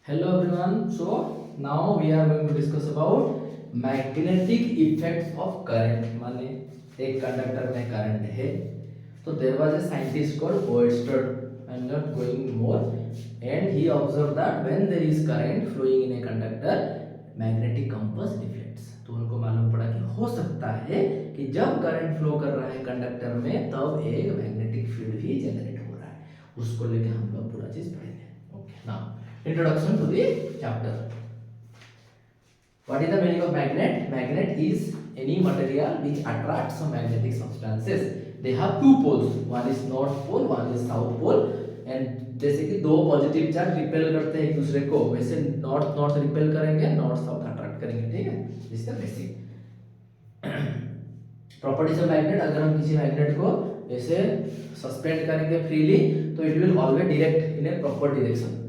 Hello everyone. So now we are going to discuss about magnetic effects of current. माने एक conductor में current है तो there was a scientist called Oersted. I'm not going more. And he observed that when there is current flowing in a conductor, magnetic compass deflects. तो उनको मालूम पड़ा कि हो सकता है कि जब करंट फ्लो कर रहा है कंडक्टर में तब एक मैग्नेटिक फील्ड भी जनरेट हो रहा है. उसको लेके हम लोग पूरा चीज पढ़ेंगे. Okay now introduction to the chapter. What is the meaning of magnet? Magnet is any material which attracts some magnetic substances. They have two poles. One is north pole, one is south pole. And जैसे कि दो positive charge repel करते हैं एक दूसरे को, वैसे north north repel करेंगे, नॉर्थ साउथ अट्रैक्ट करेंगे. ठीक है, this is basic properties of magnet. अगर हम किसी मैग्नेट को ऐसे सस्पेंड करेंगे फ्रीली तो it will always direct in a proper direction.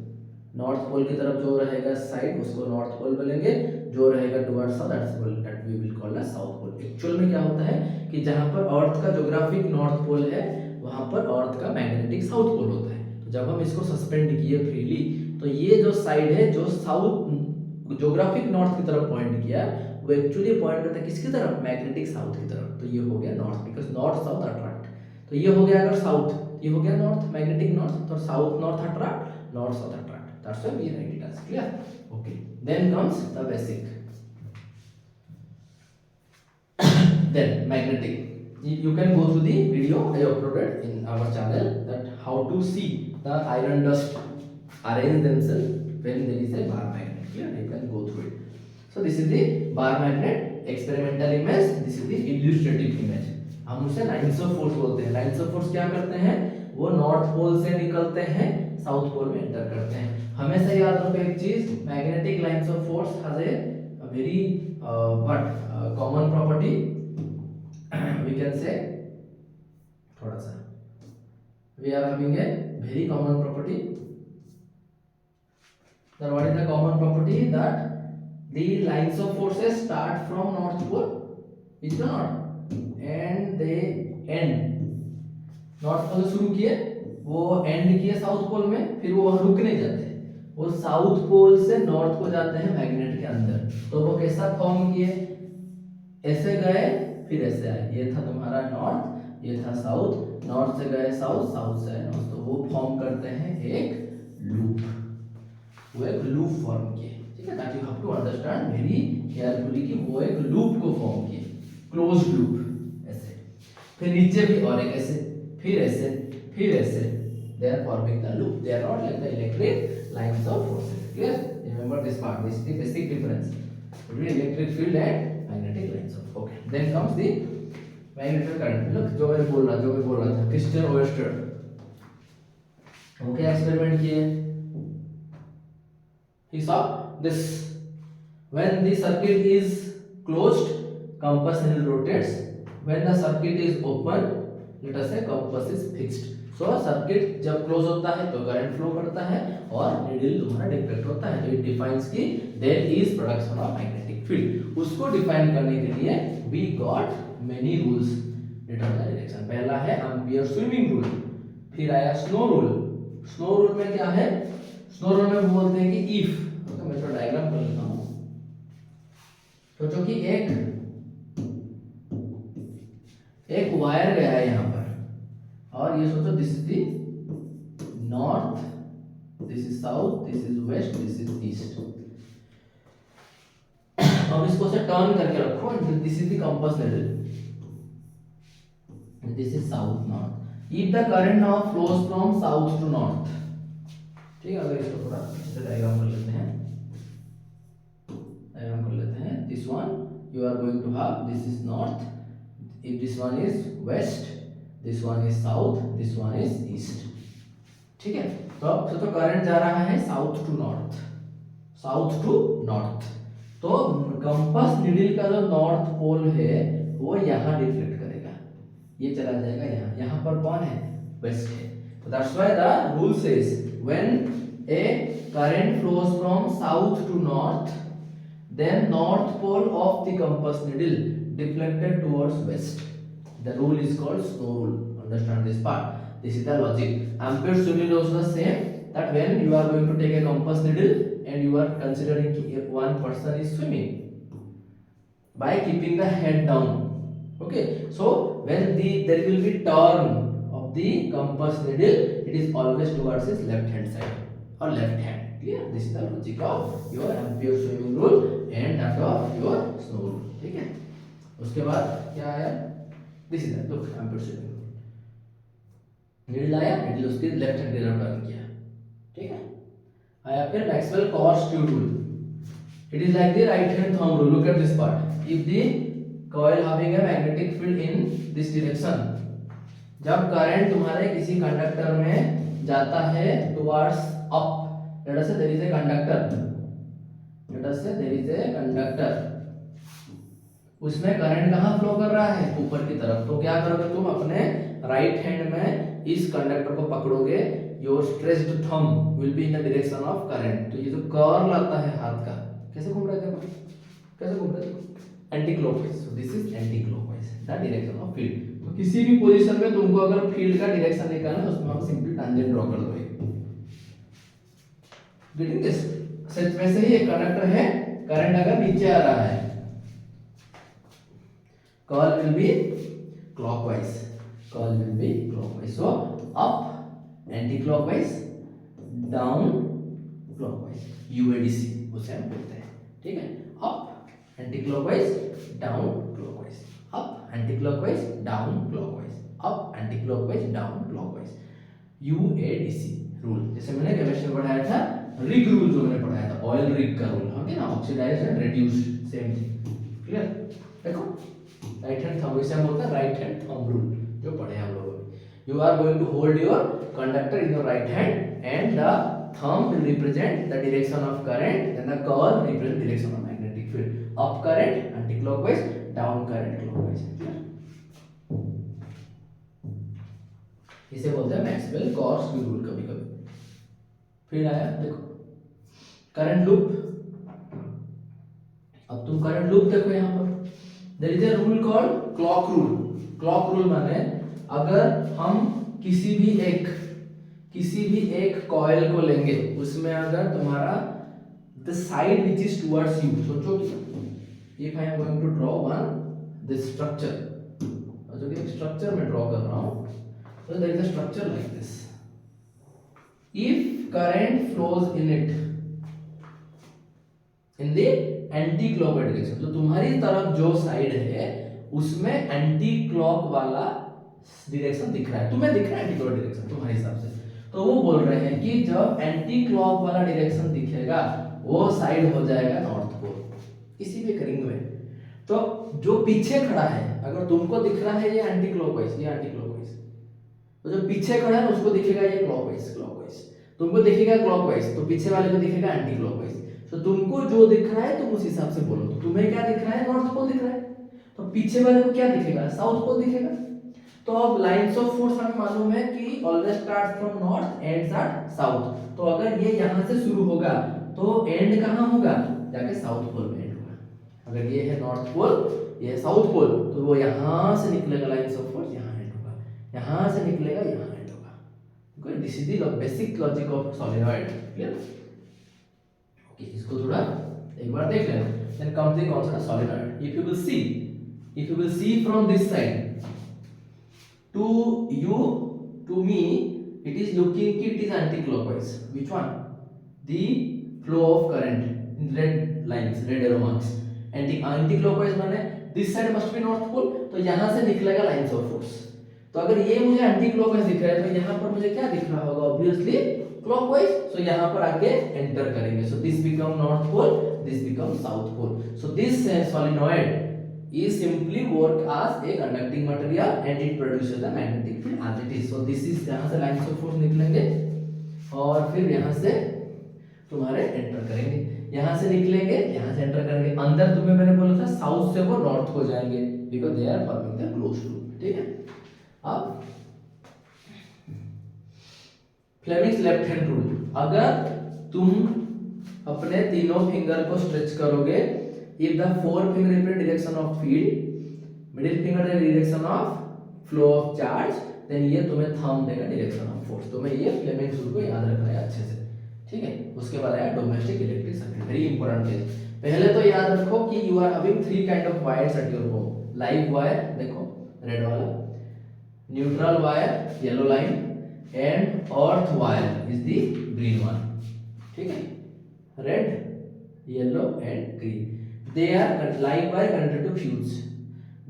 North pole की तरफ जो रहेगा साइड उसको नॉर्थ पोल बोलेंगे, जो रहेगा towards south that we will call a south pole. Actual में क्या होता है कि जहां पर अर्थ का ज्योग्राफिक नॉर्थ पोल है वहां पर अर्थ का मैग्नेटिक साउथ पोल होता है. तो जब हम इसको सस्पेंड किए फ्रीली तो ये जो साइड है जो साउथ ज्योग्राफिक नॉर्थ की तरफ पॉइंट किया वो एक्चुअली पॉइंट करता है किसकी तरफ, मैग्नेटिक साउथ की तरफ. तो ये हो गया north, because north south attract. तो ये हो गया अगर साउथ, ये हो गया नॉर्थ, मैग्नेटिक नॉर्थ. तो south north attract, north south attract. That's why we write it as clear. Okay. Then comes the basic. Then magnetic. You can go through the video I uploaded in our channel that how to see the iron dust arrange themselves when there is a bar magnet. Clear? You can go through it. So this is the bar magnet experimental image. This is the illustrative image. हम उसे lines of force बोलते हैं. Lines of force क्या करते हैं, वो north pole से निकलते हैं, साउथ पोल में एंटर करते हैं. हमेशा याद रखो एक चीज, magnetic lines of force has a very common property. We can say थोड़ा सा we are having a very common property. Then what is the common property? That the lines of forces start from north pole, is the not, and they end. North pole से शुरू किए, वो and किए south pole में, फिर वो वहां रुक नहीं जाते, वो साउथ पोल से नॉर्थ को जाते हैं मैग्नेट के अंदर. तो वो कैसा फॉर्म किए, ऐसे गए फिर ऐसे आए. ये था तुम्हारा नॉर्थ, ये था साउथ, नॉर्थ से गए साउथ, साउथ से आए नॉर्थ. तो वो फॉर्म करते हैं एक लूप, वो एक लूप फॉर्म किए. ठीक है, that you have to understand very carefully कि वो एक लूप को फॉर्म किए, क्लोज्ड लूप ऐसे. फिर नीचे भी और एक ऐसे, फिर ऐसे, फिर ऐसे. They are forming the loop. They are not like the electric lines of forces. Clear? Remember this part. This is the basic difference between electric field and magnetic lines of. Okay. Then comes the magnetic current. Look, जो मैं बोल रहा था, Christian Oersted. Okay, experiment किए. He saw this. When the circuit is closed, compass needle rotates. When the circuit is open, let us say compass is fixed. So circuit जब close होता है तो करंट फ्लो करता है और needle तुम्हारा deflect होता है. तो इट डिफाइंस की there is production of magnetic field. उसको डिफाइन करने के लिए we got many rules determine the direction. पहला है एम्पियर स्विमिंग रूल, फिर आया स्नो रूल. स्नो रूल में क्या है, स्नो रूल में बोलते हैं कि इफ, ओके मैं थोड़ा डायग्राम कर लेता हूं. सोचो कि एक वायर गया है यहां पर, और ये सोचो this is the north, this is south, this is west, this is east. अब इसको से टर्न करके रखो. This is the compass needle, this is south north. If the current now flows from south to north. ठीक है, अगर इसको थोड़ा ऐसे डायग्राम कर लेते हैं, this one you are going to have, this is north, if this one is west, this one is south, this one is east. ठीक है, तो अब तो करंट जा रहा है south to north, south to north. तो कंपास नीडल का जो नॉर्थ पोल है वो यहाँ डिफ्लेक्ट करेगा, ये चला जाएगा यहाँ. यहाँ पर कौन है, वेस्ट है. तो that's why the rule says when a current flows from south to north, then north pole of the compass needle deflected towards west. The rule is called snow rule. Understand this part. This is the logic. Ampere rule is also the same. That when you are going to take a compass needle, and you are considering one person is swimming by keeping the head down. Okay, so when there will be turn of the compass needle, it is always towards his left hand side or left hand. Clear? This is the logic of your ampere swimming rule and that of your snow rule. ठीक है, उसके बाद क्या आया? This is the look ampere swimming rule. Needle आया, needle उसके left hand की तरफ टर्न किया. ठीक है, आया फिर Maxwell cos tube rule. It is like the right hand thumb rule. Look at this part. If the coil having a magnetic field in this direction, जब करंट तुम्हारे किसी कंडक्टर में जाता है towards up, let us say there is a conductor. Let us say there is a conductor. उसमें current कहाँ flow कर रहा है? ऊपर की तरफ. तो क्या करोगे तुम? अपने राइट हैंड में इस कंडक्टर को पकड़ोगे. Your stretched thumb will be in the direction of current. तो ये जो कर्ल आता है हाथ का, कैसे घूम रहा है? देखो कैसे घूम रहा है, anti clockwise. So this is anti clockwise the direction of field. तो किसी भी पोजीशन में तुमको अगर फील्ड का डायरेक्शन निकालना है, उसमें हम सिंपली टैंजेंट ड्रॉ कर दोगे. Getting this? सच में से ही एक कंडक्टर है, करंट अगर नीचे आ रहा है, curl will be clockwise. Curl will be clockwise. So up anticlockwise, down clockwise. UADC उसे हम बोलते हैं. ठीक है, up anticlockwise, down clockwise. Up anticlockwise, down clockwise. Up anticlockwise, down clockwise. UADC rule. जैसे मैंने chemistry में पढ़ाया था, रिग रूल जो मैंने पढ़ाया था, ऑयल रिग का रूल. ओके ना, oxidized and reduced, same thing. Clear? देखो राइट हैंड थंब, इसे हम बोलते हैं राइट हैंड थंब रूल, जो पढ़े हम लोगों ने. You are going to hold your conductor in your right hand and the thumb will represent the direction of current and the curl represent direction of magnetic field. Up current anti-clockwise, down current clockwise. इसे बोलते हैं Maxwell cos tube rule. कभी कभी फिर आया देखो current loop. अब तुम करंट लूप देखो यहाँ पर. there is a rule called clock rule. clock rule माने अगर हम किसी भी एक कॉइल को लेंगे, उसमें अगर तुम्हारा the side which is towards you, सोचो कि if I am going to draw one this structure, जो कि एक स्ट्रक्चर में ड्रॉ कर रहा हूं, तो there is a structure like this. If current flows in it in the anti clockwise direction, तो तुम्हारी तरफ जो साइड है उसमें एंटी क्लॉक वाला डायरेक्शन दिख रहा है, तुम्हें दिख रहा है एंटी क्लॉक डायरेक्शन तुम्हारे हिसाब से. तो वो बोल रहे हैं कि जब एंटी क्लॉक वाला डायरेक्शन दिखेगा, वो साइड हो जाएगा नॉर्थ पोल किसी भी रिंग में. तो जो पीछे खड़ा है, अगर तुमको दिख रहा है ये एंटी क्लॉकवाइज, ये एंटी क्लॉकवाइज, तो जो पीछे खड़ा है उसको दिखेगा ये क्लॉकवाइज. क्लॉकवाइज तुमको दिखेगा क्लॉकवाइज, तो पीछे वाले को दिखेगा एंटी क्लॉकवाइज. तो तुमको जो दिख रहा है तुम उस हिसाब से बोलो. तो तुम्हें क्या दिख रहा है? नॉर्थ पोल दिख रहा है. तो पीछे वाले को क्या दिखेगा? साउथ पोल दिखेगा. तो अब लाइंस ऑफ फोर्स हमें मालूम है कि always start from north ends at south. तो अगर ये यहां से शुरू होगा तो एंड कहां होगा? जाके साउथ पोल में एंड होगा. अगर ये है नॉर्थ पोल, ये है साउथ पोल, तो वो यहां से निकलेगा लाइंस ऑफ फोर्स, यहां एंड होगा. यहां से निकलेगा, यहां एंड होगा. This is the basic logic of solenoid. Clear? Okay, इसको थोड़ा एक बार देख लेना. Then comes the concept of solenoid. If you will see from this side, to you, to me, it is looking कि it is anti-clockwise. Which one? The flow of current in red lines, red arrow marks. Anti-clockwise माने this side must be north pole, तो यहाँ से निकलेगा lines of force. तो अगर ये मुझे anti-clockwise दिख रहा है, तो यहाँ पर मुझे क्या दिख रहा होगा? Obviously clockwise. So यहाँ पर आके enter करेंगे. So this become north pole, this become south pole. So this solenoid is simply work as a conducting material and it produces the magnetic field as it is. So this is यहाँ से lines of force निकलेंगे और फिर यहाँ से तुम्हारे enter करेंगे, यहाँ से निकलेंगे, यहाँ से एंटर करेंगे. अंदर तुम्हें मैंने बोला था साउथ से वो नॉर्थ हो जाएंगे because they are forming the closed loop. ठीक है? अब फ्लेमिंग्स लेफ्ट हैंड रूल. अगर तुम अपने तीनों फिंगर को स्ट्रेच करोगे, if the forefinger represent direction of field, middle finger the direction of flow of charge, then ये तुम्हें thumb देगा direction of force. तुम्हें ये फ्लेमिंग्स रूल को याद रखना है अच्छे से. ठीक है। उसके बाद आया domestic electric circuit, very important case. पहले तो याद रखो कि you are having three kind of wires at your home. Live wire देखो रेड वाला, neutral wire yellow line, and earth wire is the green one, ठीक है। Red yellow and green, they are live wire connected to fuse,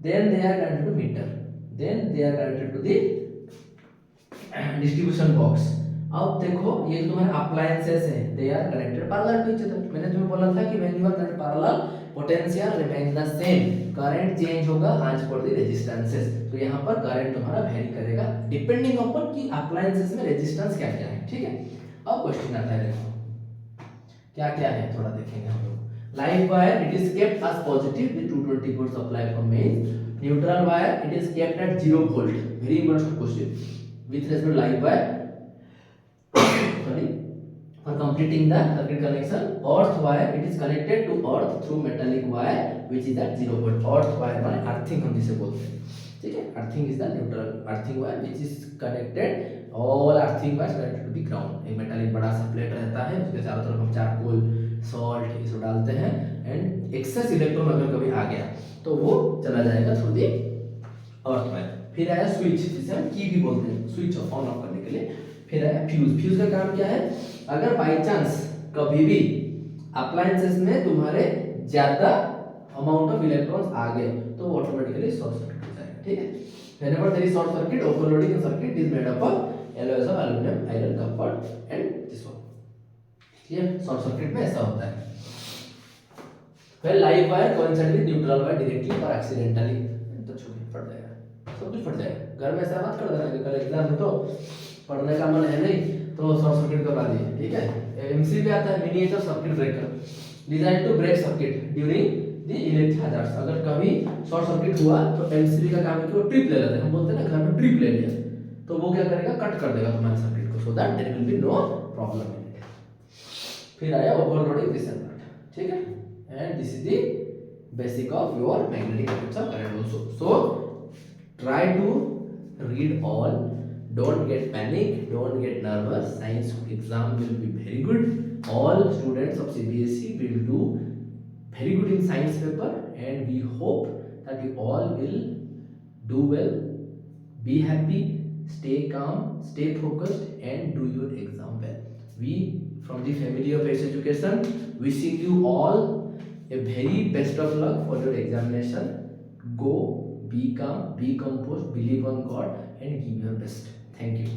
then they are connected to meter, then they are connected to the distribution box. अब देखो ये जो तुम्हारे appliances हैं they are connected parallel to each other. मैंने तुम्हें बोला था कि when you are connected parallel potential remain the same, current change होगा एज पर द रेजिस्टेंसेस। तो यहाँ पर करंट तुम्हारा वेरी करेगा डिपेंडिंग अपॉन कि अप्लायंसेस में रेजिस्टेंस क्या क्या है, ठीक है। अब क्वेश्चन आता है, देखो क्या क्या है थोड़ा देखेंगे हम लोग। Live wire it is kept as positive with 220 volt supply from main. Neutral wire it is kept at 0 volt, very important question with respect to live wire, sorry, for completing the circuit connection. Earth wire it is connected to earth through metallic wire which is at 0 volt. earth wire माने earthing हम जिसे बोलते हैं, ठीक है। Earthing is the neutral earthing wire which is connected, all earthing wires connected to the ground। एक metallic बड़ा सा प्लेट रहता है, उसके चारों तरफ हम चारकोल सॉल्ट ये सब डालते हैं, एंड एक्सेस इलेक्ट्रॉन अगर कभी आ गया तो वो चला जाएगा थ्रू दी अर्थ वायर। फिर आया स्विच, जिसे हम की भी बोलते हैं, स्विच ऑन ऑफ करने के लिए। फिर आया फ्यूज। फ्यूज का काम क्या है, अगर बाय चांस कभी भी अप्लायंसेस में तुम्हारे ज्यादा अमाउंट ऑफ इलेक्ट्रॉन्स आ गए तो वो ऑटोमेटिकली शॉर्ट सर्किट हो जाएगा, ठीक है। Whenever there is short circuit, overloading in circuit is made up of alloys of aluminium, iron, copper and this one. ये शॉर्ट सर्किट में ऐसा होता है। फिर live wire coincide with neutral wire directly और एक्सीडेंटली, तो छोटी फट जाएगा, सब कुछ फट जाएगा। घर में ऐसा मत कर देना कि कल एग्जाम में तो पढ़ने का मन है नहीं तो शॉर्ट सर्किट करवा दिए, ठीक है। एमसी भी आता है miniature circuit breaker, design to break circuit during the electric hazards. अगर कभी शॉर्ट सर्किट हुआ तो एमसीबी का काम है कि वो ट्रिप ले लेते हैं, हम बोलते हैं ना घर में ट्रिप ले लिया, तो वो क्या करेगा, कट कर देगा तुम्हारे सर्किट को, so that there will be no problem in it. फिर आया ओवरलोडिंग दिस एंड दैट, ठीक है। And this is the basic of your magnetic effects of current also. So try to read all, don't get panic, don't get nervous. Science exam will be very good. All students of CBSE will do very good in science paper, and we hope that you all will do well. Be happy, stay calm, stay focused, and do your exam well. We from the family of Ace Education wishing you all a very best of luck for your examination. Go, be calm, be composed, believe on God, and give your best. Thank you.